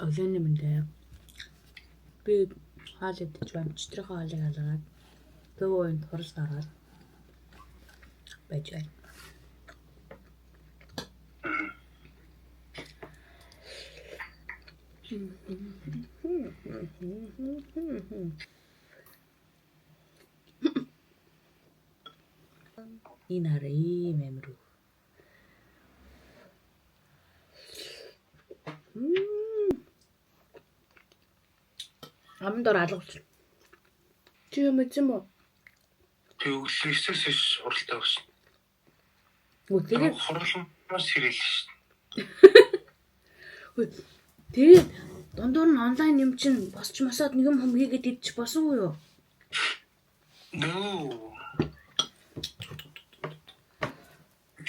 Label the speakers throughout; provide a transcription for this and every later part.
Speaker 1: Өглөөний мэндэ. Би хаал идэж байна. Өчтөрийнхөө хаалыг алгаад төв уунд хуралд ороод байж байна. Энэ хараа ийм амир. Амдор алгуулсан. Чи юм үзэн мө?
Speaker 2: Би өглөөс шиш уралдаа байсан.
Speaker 1: Тэгээд
Speaker 2: хорломоос хэрэл шин.
Speaker 1: тэгээд дундуур нь онлайн юм чинь босч мосоод нэг юм хийгээд идчих босон уу юу?
Speaker 2: Нөө.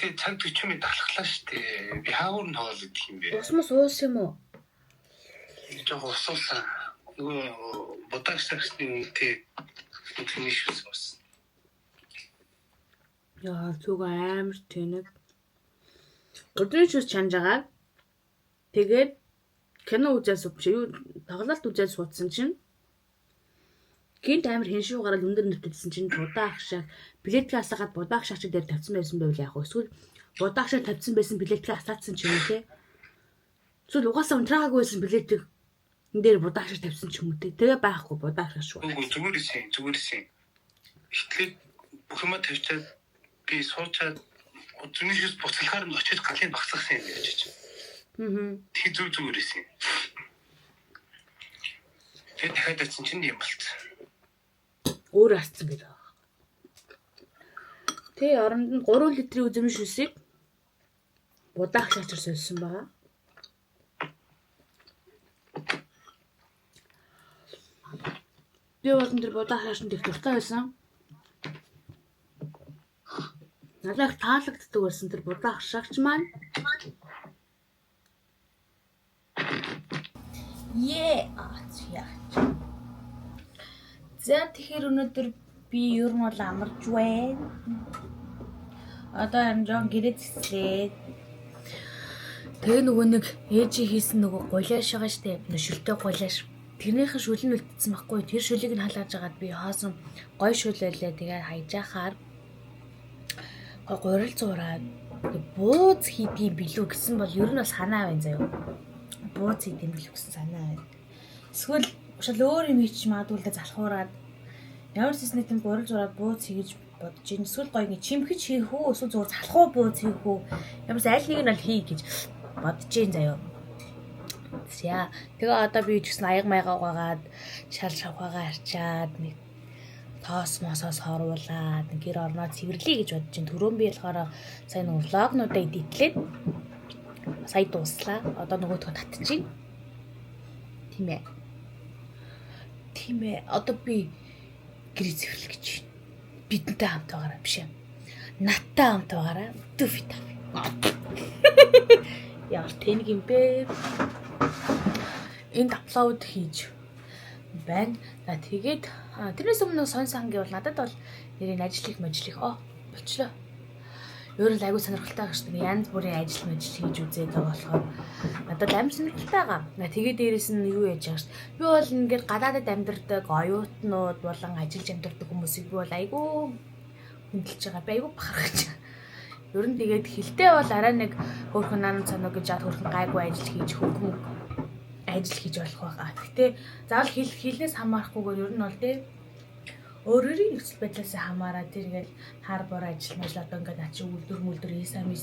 Speaker 2: Тэгээд цаг 40 минут алхлаа штэ. Би хаагур нь хоол идэх юм бэ.
Speaker 1: Ус мос уус юм уу?
Speaker 2: Жог усуулсан. Нөгөө бодагсагсны үнэтэй үтгэний шүс бас.
Speaker 1: Яа, зүг амар тэнэг. Өдрийн шүс чанжагаа. Тэгээд кино үзээс юу тоглолт үзээс суудсан чинь гинт амар хиншүү гараад өндөр нэвтэлсэн чинь будаах шаг билетгээ асаагаад будаах шагч дээр тавьсан байсан байвал яах вэ? Эсвэл будаах шаг тавьсан байсан билетгээ асаацсан ч юм уу те. Эсвэл угаасаа унтраагүй байсан билетийг энэ дээр будаах шаг тавьсан ч юм уу те. Тэгээ байхгүй будаах шаг шүү.
Speaker 2: Үгүй зүгээрсэн. Ихтлээ бүх юма тавьчаад би суучаад зүний шүс буцалгаар нь очиж галын багцлахсан юм яаж чи. Тэг зүгээрсэн. Тэгээд дахиад атсан чинь юм болт.
Speaker 1: Өөр асцсан гэдэг байна. Тэ оронд нь 3 литрийн үзэмж шүсийг будаах шачар сольсон байгаа. Би болон тэр будаах шашнд их дуртай байсан. Надад таалагддаг байсан тэр будаах шагч маань. За тэгэхээр өнөөдөр би ер нь бол амарч байна. Одоо амжон гэрээ цэцлээ. Тэгээ нөгөө нэг ээжи хийсэн нөгөө гуйлааш байгаа штэ. Шүлтэй гуйлааш. Тэрнийхэн шүл нь үлдсэн байхгүй. Тэр шүлийг нь халааж агаад би хоосон гой шүл байлаа. Тэгээ хайжаахаар гурил зураад бууз хийдгийм билүү гэсэн бол ер нь бол санаа байна заяа. Бууз хийдгийм билүү гэсэн санаа байна. Эсвэл шал өөр юм хийч магадгүй л залхуураад ямар ч зүйл тийм гурил зураад бууз хийж бодож ин эсвэл гоё ингэ чимхэж хийх үү эсвэл зүгээр залхуу бууз хийх үү ямар ч аль нэг нь бол хий гэж бодож ин заяа. За тэгээ одоо би ч гэсэн аяг маягаа угаагаад шал шавхаагаа арчаад нэг тоос мосоос хоруулаад гэр орноо цэвэрлэе гэж бодож ин түрүүн би болохоор сайн нэг влогнуудаа эдитлээд сая дууслаа. Одоо нөгөөдгөө татчихин. Тийм ээ. Одоо би гэрээ цэвэрлэх гэж байна. Бидэнтэй хамт байгаараа биш ээ. Надтай хамт байгаараа дөфит. Яа тэнэг юм бэ? Энд апплод хийж байна. За тэгээд тэрнээс өмнө сонсон гэвэл надад бол нэрийн ажил болчлоо. Өөр л айгүй сонирхолтой байгаа шүү дээ. Янз бүрийн ажил хийж үзээд байгаа болохоор надад амар сонирхолтой байгаа. Тэгээд дээрэс нь юу яаж байгаа шүү дээ. Би бол ингээд гадаадад амьдардаг оюутнууд болон ажиллаж амьдардаг хүмүүсийг би бол айгүй хүндэлж байгаа. Би айгүй бахархаж байгаа. Ер нь тэгээд хилтэй бол арай нэг хөөрхөн наан цанаа гэж хөөрхөн гайгүй ажил хийж хөвгөн ажил хийж болох байгаа. Гэтэ заавал хилнээс хамаарахгүйгээр ер нь бол тэ өөрийн нөхцөл байдлаас хамаараа тэр ингээд хар бор ажил одоо ингээд ачи үлдэр хийсэн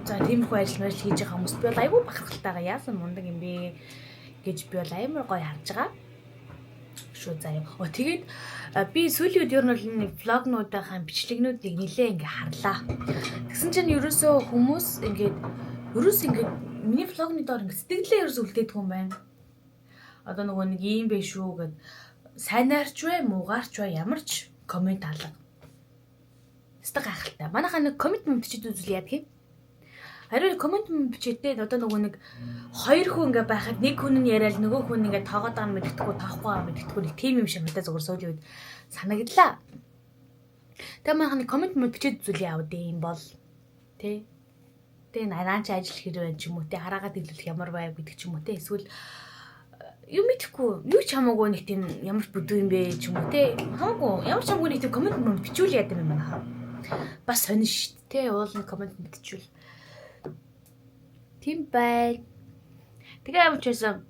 Speaker 1: за тиймэрхүү ажил хийж байгаа хүмүүс би бол айгүй бахархалтайгаа яасан мундаг юм бэ гэж би бол амар гоё харж байгаа шүү заяа. Тэгээд би сүүлийн үед ер нь бол нэг влогнуудынхаа бичлэгнүүдийг нэлээ ингээ харлаа. Тэгсэн чинь ерөөсөө хүмүүс ингээд миний влогны доор ингээ сэтгэлээ ерөөсөө үлдээдэг юм байна. Одоо нөгөө нэг юм бэ шүү гэд сайнаарч вэ, муугаарч вэ ямар ч комент алга. Өстө гайхалтай. Манайхаа нэг комент бичиж үзүүл яадаг юм. Харин комент бичээд одоо нөгөө нэг хоёр хүн ингээ байхад нэг хүн нь яриад нөгөө хүн ингээ тоогоод байгаа мэддэхгүй, тоохгүй байгаа мэддэхгүй нэг тим юм шиг надад зүгээр суулийн үед санагдлаа. Тэгээ манайхаа нэг комент бичиж үзүүл яав дээ юм бол. Тэ. Тэ наач ажил хэрэг ч юм уу те хараагаад илүүлэх ямар байв гэдэг ч юм уу те эсвэл юм итгэхгүй юу ч хамаагүй нэг тийм ямар бүдүү юм бэ ч юм уу те хамаагүй ямар ч хамаагүй нэг тийм комент бичүүл яа юм байна. Бас сонин шүү дээ те уулын комент бичүүл. Тийм бай. Тэгээ ямар ч байсан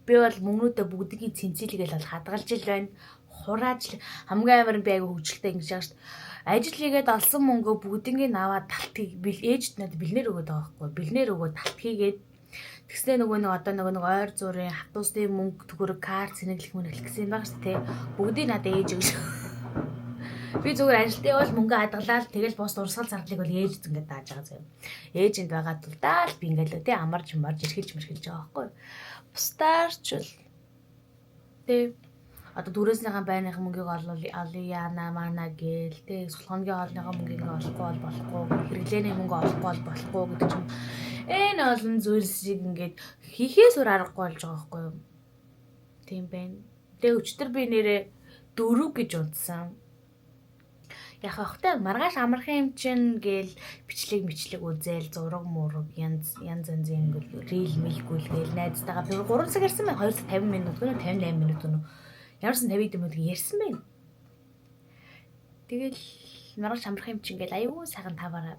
Speaker 1: би бол мөнгнүүдээ бүгдийг цэнцэлгээл бол хадгалж ил байна. Хурааж хамгийн амар би айгу хөвгөлтэй ингэж байгаа шүү дээ. Ажил хийгээд олсон мөнгөө бүгднийг аваад талтгийг ээжд надад бэлнээр өгöd байгаа байхгүй. Бэлнээр өгöd талт хийгээд тэгснэ нөгөө нэг одоо нөгөө ойр зургийн хатуусны мөнгө төгрөг карт сэнэглэх мөнөглөх гэсэн юм байгаа шүү дээ. Бүгдийг надад ээж өгч. Би зүгээр ажилтаа бол мөнгө хадгалаад тэгэл бос урсгал зардлыг бол ээж зингээд дааж байгаа заяа. Ээжинд байгаа тулдаа л би ингээл тий амарч ирхэлж мэрхэлж байгаа байхгүй. Бустаарч л тий одоо дүүрээснийхэн байрныхан мөнгийг олъяана мана гээл тий сулхоногийн хоолныхоо мөнгийг олохгүй бол болохгүй хэрэглээний мөнгө олохгүй бол болохгүй гэдэг чинь энэ олон зүйлсийг ингээд хийхээс өөр аргагүй болж байгаа байхгүй юу. Тийм байна. Тэгээ өчтөр би нэрээ 4 гэж унтсан. Яхахтай маргааш амархан юм чинь гээл бичлэг үзээл зураг мураг янз янзын ингээл рил мэлгүүлгээл найзтайгаа би 3 цаг ярьсан байна. 250 минут гэнэ 58 минут гэнэ. Ямарсан 50 минут ярьсан байна. Тэгэл маргааш амархан юм чинь гээл аюу сайхан таваараа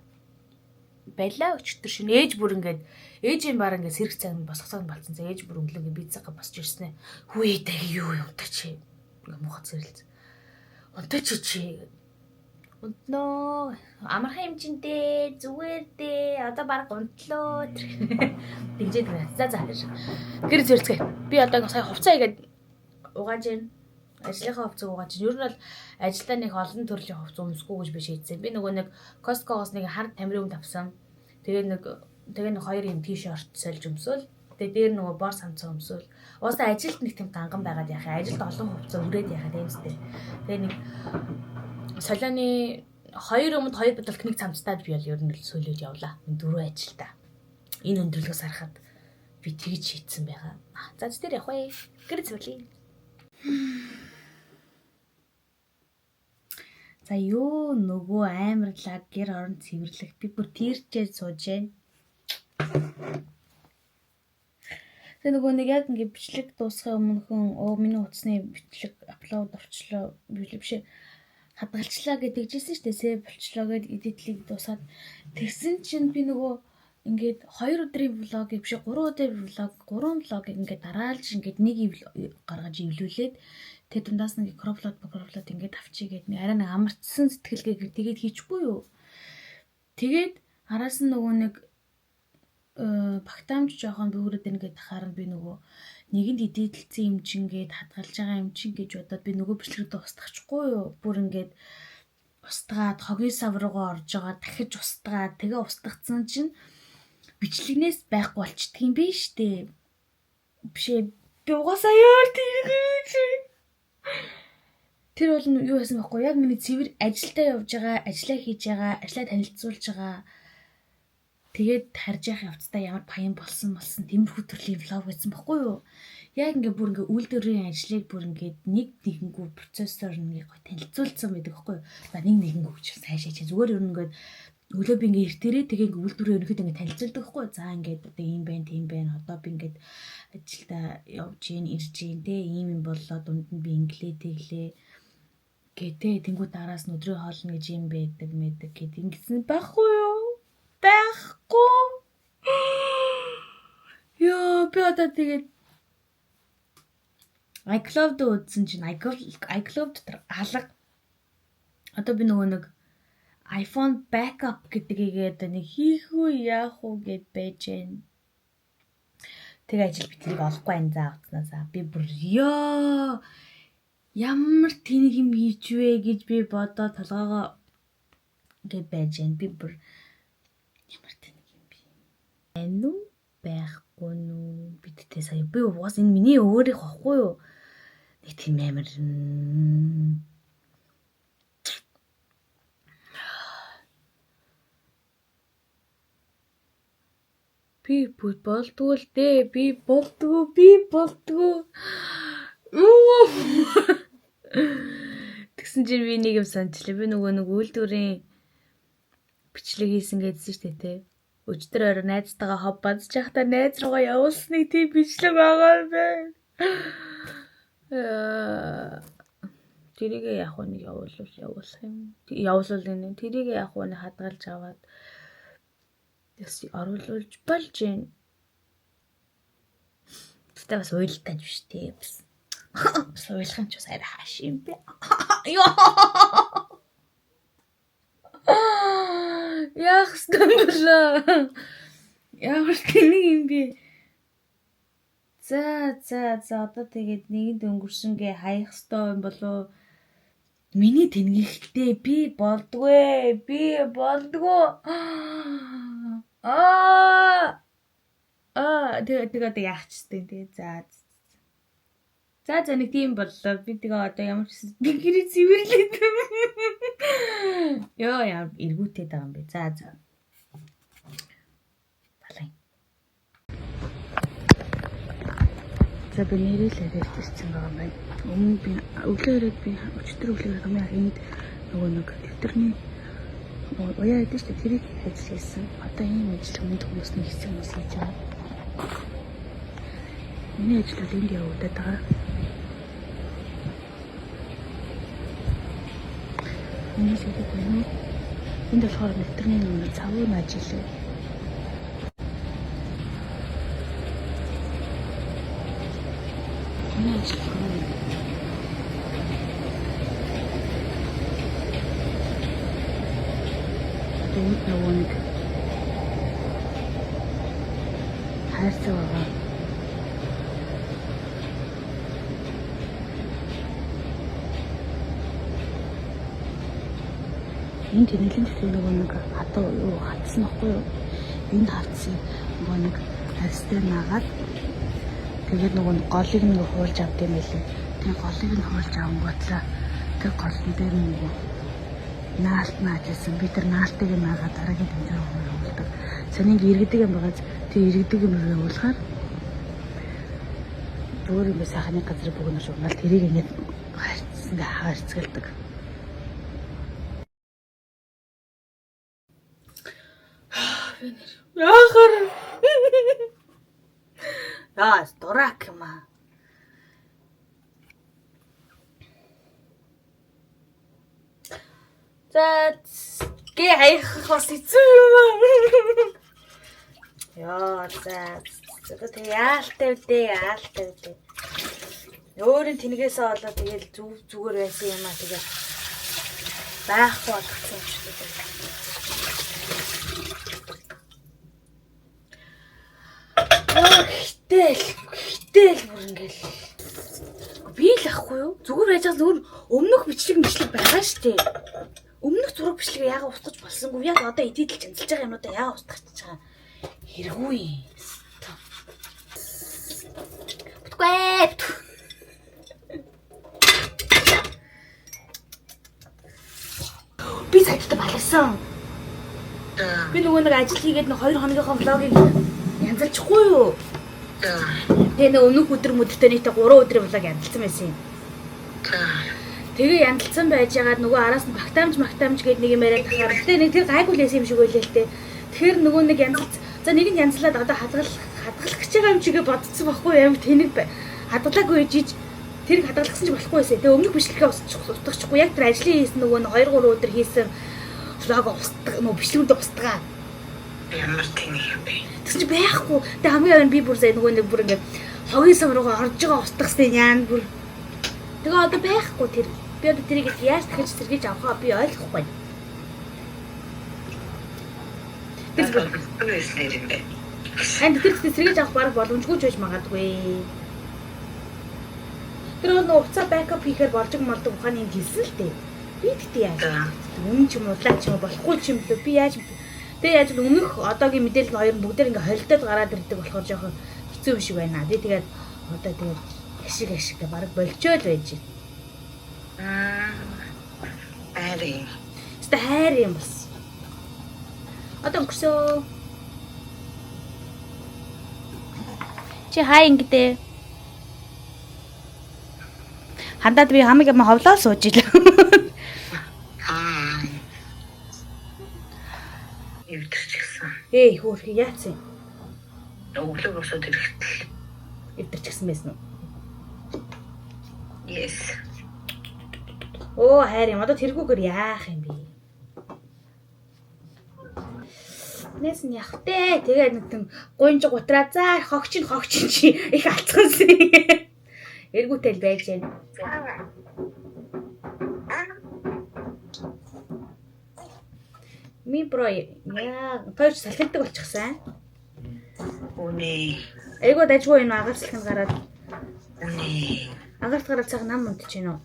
Speaker 1: байлаа өчтөр шин ээж бүр ингээд ээжийн баг ингээд сэрэг цаг босох цаг болцсон. Ээж бүр өнгөлөг бицээгээ босч ирсэн ээ. Хүү дэг юу юм та чи. Ингээ мухад зэрэлц. Унтаач чи. Унтноо. Амархан хэмжинтэй зүгээр дээ. Одоо баг унтлоо. Дэгжээд байна. За. Гэр зэрэлцгээ. Би одоо сая хувцас игээд угааж байна. Ажлынхаа хувцас угааж. Ер нь бол ажилдаа нэг олон төрлийн хувцас өмсөхгүй гэж би шийдсэн. Би нөгөө нэг Costco-гоос нэг хар тамирын өмд авсан. Тэгээ нэг 2 юм t-shirt сольж өмсөөл. Тэгээ дээр нөгөө бор самцаа өмсөөл. Уусаа ажилд нэг тийм ганган байгаад яхаа. Ажилд олон хувцас өрөөд яхаа тэмстэй. Тэгээ нэг солионы 2 өмд 2 бодолт нэг цамцтаад би бол ер нь сөөлөд явлаа. 4 ажилдаа. Энэ өндөрлөгөөс харахад би тэгж шийдсэн байгаа. За тэр явах вэ. Гэр зөвлөе. За ёо нөгөө амарлаг гэр орон цэвэрлэх би бүр тэрчээд сууж байна. Тэгээ нөгөө нэг яг ингэ бичлэг дуусгахын өмнөхөн миний утасны бичлэг апплод орчлоо биш хадгалчлаа гэдэг жисэн шүү дээ. Сэв болчлоо гэд эдитлийг дуусаад тэгсэн чинь би нөгөө ингээд 2 өдрийн влогийг биш 3 удаа влог 3 влогийг ингээд дараалж ингээд нэг гаргаж ивлүүлээд тэг дундаас нэг кроплот ингээд авчигээд нэг арай нэг амарчсан сэтгэлгээ тэгээд хийчихгүй юу. Тэгээд араас нь нөгөө нэг багтаамж жоохон бөөрөд ингээд хараад би нөгөө нэгэнд эдэлцсэн юм чингээд хадгалж байгаа юм чин гэж бодоод би нөгөө бичлэгтээ устгахгүй юу. Бүр ингээд устгаад хогийн сав руугаа орж байгаа дахиж устгаад тэгээ устгацсан чинь бичлэгнээс байхгүй болчдөг юм биш үү? Бишээ би угаасаа яар тэр бол юу байсан байхгүй яг миний цэвэр ажилдаа явж байгаа, ажиллаа хийж байгаа, ажиллаа танилцуулж байгаа. Тэгээд харж явах явцдаа ямар баян болсон тиймэрхүү төрлийн влог байсан байхгүй юу? Яг ингээ бүр ингээ үйлдвэрийн ажлыг бүр ингээ нэгнгүү процессор нэг гой танилцуулсан байдаг байхгүй юу? За нэгнгүү гэж сайшаа чи зүгээр ер нь ингээ өглөө би ингээ эртэрээ тэгээ ингээ үйлдвэрийн ерөнхийдөө ингээ танилцуулдаг байхгүй юу? За ингээд одоо ийм байна, тийм байна. Одоо би ингээ ажилдаа явж гин, ирж гин те ийм юм боллоо дунд нь би инглээ тэглээ гэтээ тэнгуү дараас нь өдрийн хоолно гэж юм байдаг мэдэг гэд ингэсэн байхгүй юу? Байхгүй. Яа би одоо тэгээд iCloud үзсэн чинь iCloud дотор алга. Одоо би нөгөө нэг iPhone backup гэдгийг нэг хийх үү яах уу гэд байж байна. Тэгээ ажил битрийг олохгүй байна заа утаснасаа. Би бүр ёо ямар тэнэг юм хийж вэ гэж би бодоод толгоогоо гээд байж байна. Би бүр ямар тэнэг юм бэ? Энүү байхгүй нүү бидтэй сая би уус энэ миний өөрийнх واخгүй юу? Нэг тийм амар би болдгоо л дээ. Би болдгоо. Тэгсэн чинь би нэг юм санчлаа. Би нөгөө нэг үйлдвэрийн бичлэг хийсэн гэдсэн шүү дээ те. Өчтөр орой найзтайгаа хов бадж байхдаа найз руугаа явуулсныг тийм бичлэг байгаа юм байна. Тэрийг яг нэг явуулах юм. Явуулвал энэ тэрийг яг нэг хадгалж аваад яс оруулж болж юм. Тэгтээ бас уйлтаж биш тий бас. Уйлах юм ч бас арай хааш юм бэ. Яах стамбла. Ямар тэнийг юм бэ? За одоо тэгээд нэгэнд өнгөрсөнгээ хаях ёстой юм болов. Миний тэнгэхтэй би болдгүй. Тэгээд яах ч тийм тий. За нэг тийм боллоо. Би тэгээ одоо ямар ч би гэрээ цэвэрлээд. Яа эргүүтэй байгаа юм бэ. За. Балай. За би нэрэлээд ирсэн байгаа юм байна. Өмнө би өглөөрөө би өчтөр өглөөрөө хамгийн энд нөгөө нэг дэвтэрний уяа идэж тэ тэрийг ажил хийсэн. Одоо ийм ажил өмнө хүмүүсний хийсэн хүмүүс хийж байгаа. Миний ажил бол энд явагдаад байгаа. Миний шийдэх байна. Энд болохоор дэвтэрний нөгөө цавын ажил. Миний ажил нөгөө нэг хайрцаг байгаа. Энэ тэнэглэн төсөө нөгөө нэг хатуу юу хатсан ахгүй юу? Энэ хатсан нөгөө нэг арьстай наагаад тэгээд нөгөө голыг нэг хуульж авд юм байлээ. Тэгээд голыг нь хуульж авангуудлаа. Тэр голн дээр нөгөө наалт наажсэн. Би тэр наалтыг наагаад дараагийн тэмцээн явуулдаг. Санийг иргэдэг юм байгаа. Тэр иргэдэг юм явуулахаар өөр юм сайхны газар бүгнэр журнал тэрийг ингэж харьцгалдаг. Яахаар дурак юм аа. За гээ хаях бас хэцүү юм аа. За тэг яалтай үдээ. Өөрийн тэнгээсээ болоо тэгэл зүгээр байсан юм аа тэгээ байхгүй болгосон юм шиг дээ. Хитэл бүр ингээл би л ахгүй юу? Зүгээр байж байгаа зүгээр өмнөх бичлэг байгаа шүү дээ. Өмнөх зураг бичлэг яагаад устгаж болсонгүй? Яг одоо эдийдэл чанцлж байгаа юмудаа яагаад устгаж байгаа? Хэрэггүй. Бүтгүй. Би сайттай балгасан. Би нөгөө нэг ажил хийгээд нэг 2 хоногийнхоо влогийг янзалчихгүй юу? Тэгээ нэг өмнөх өдөр мөдөртөө нийтээ 3 өдрийн влог янзалсан байсан юм. Тэгээ янзалсан байж ягаад нөгөө араас нь багтаамж гээд нэг юм яриад тахаар тэгээ нэг тэр гайгүй лээс юм шиг байлээ л дээ. Тэгэхээр нөгөө нэг янзалц. За нэг нь янзлаад одоо хадгалах гэж байгаа юм чигээ бодсон байхгүй юм. Тэнийг хадгалаагүй жиж тэрийг хадгалсан ч болохгүй байсан. Тэгээ өмнөх бичлэгээ устгахгүй яг тэр ажлын хийсэн нөгөө 2-3 өдөр хийсэн влог устдаг нөгөө бичлэгүүд устгаа. Ямар тэнийг юм бэ? Тэгсэн чи байхгүй. Тэгээ хамгийн ойр би бүр сая нөгөө нэг бүр ингээд хогийн сав руугаа орж байгаа устгахстай яан бүр. Тэгээ одоо байхгүй тэр. Би одоо тэрийг яаж дахиж сэргийж авахаа би ойлгохгүй. Тэр үеснэр юм бэ. Энд тэр сэргийж авах баг боломжгүй ч байж магадгүй. Тэр нөгөө уцаа бэкап хийхээр болж молдог ухааны юм хэлсэн л дээ. Би тэгтээ яаж. Өмнө ч юм уу лаач юм болохгүй ч юм лөө би яаж. Тэгээ яаж өмнөх одоогийн мэдээлэл хоёр нь бүгдээр ингээ холилдоод гараад ирдэг болохоор жоохон хэцүү юм шиг байна. Би тэгээд одоо тэгээд ашиг баг болчоод байж байна. Хайр. Тэ хайр юм бас. Одоо өнгөрсөө. Чи хай ингэдэ. Хандаад би хамаг юм ховлоо сууж илээ.
Speaker 2: эвдэрч гисэн.
Speaker 1: Хөөх яац юм.
Speaker 2: Өглөө босоод ирэхдээ
Speaker 1: Эвдэрч гисэн байсан уу?
Speaker 2: Yes.
Speaker 1: Хайр юм. Одоо тэргүүгээр яах юм бэ? Нэс нь явах те. Тэгээд нэг тийм гуйж гутраа за хогчин чи их алцгансан. Эргүүтэл байж байна. Ми бро яа тооч салхилдаг болчихсан.
Speaker 2: Үнэ.
Speaker 1: Айгуу дажгүй энэ агаар салхинд гараад.
Speaker 2: Үнэ.
Speaker 1: Агаарт гараад цаг нам унтж гинөө.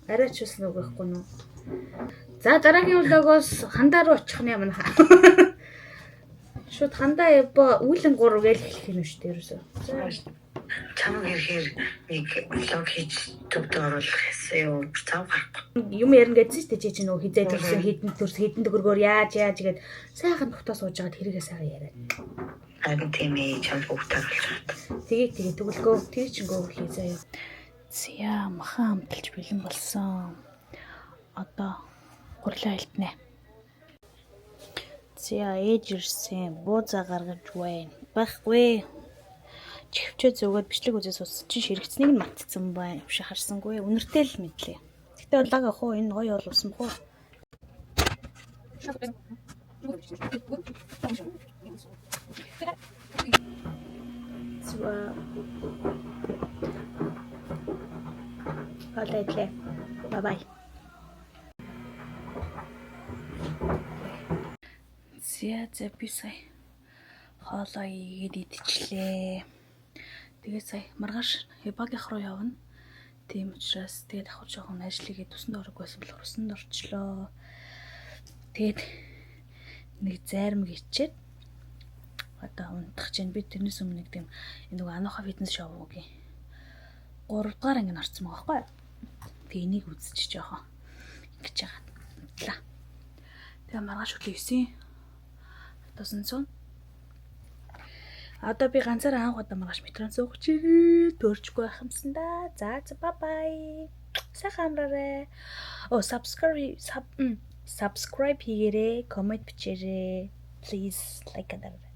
Speaker 1: Арай ч үс нүгэхгүй нүү. За дараагийн влогоос хандаа руу очих нь юм хаа. Шууд хандаа үүлэн 3 гээл хэлэх юм шүү дээ ерөөсөө.
Speaker 2: Чамаг ирэхээр нэг влог хийж төвдөө оруулах гэсэн юу? Цав гарахгүй.
Speaker 1: Юм ярина гэсэн чинь чи нөө хизээд төрсөн хідэн төгрөгөөр яаж гээд сайхан тухтаа сууж байгаад хэрэгээ сайхан яриад.
Speaker 2: Харин тийм ээ чамд бүгдээр болчиход.
Speaker 1: Тэгээ төгөлгөө тэр чингөө хий заяа. Зя махан амталж бэлэн болсон. Одоо гурлаа хэлтнэ. Зя ээж ирсэн. Буузаа гаргаж байна. Байхгүй. Чихвчээ зүгээд бичлэг үзээ суусан чинь ширэгцнийг нь мартцсан байна. Биш харсангүй. Үнэртэй л мэдлээ. Гэтэ лаг ах уу энэ гоё болсон бохоо. Алейтлээ. Бай. Зя би сая хоолоо игээд идчихлээ. Тэгээ сая маргааш багийнх руу явна. Тийм учраас тэгээд ахуй жоохон ажлыгээ тусанд орох байсан бол урсанд орчлоо. Тэгээд нэг зайрмаг ичээд одоо унтах чинь би тэрнээс өмнө нэг тийм нэг аноха фитнес шоугийн 3 дугаар анги орсон байгаа байхгүй. Тэгээ энийг үзчих жоохон ингэж байгаа. Тэгээ маргааш өглөө 9 автобусан цун. Одоо би ганцаараа анх удаа маргааш метрон суух чирээ төржгүй байх юмсан да. За бай. Сайхан амраарай. Subscribe хийгээрэй, comment бичээрэй. Please like and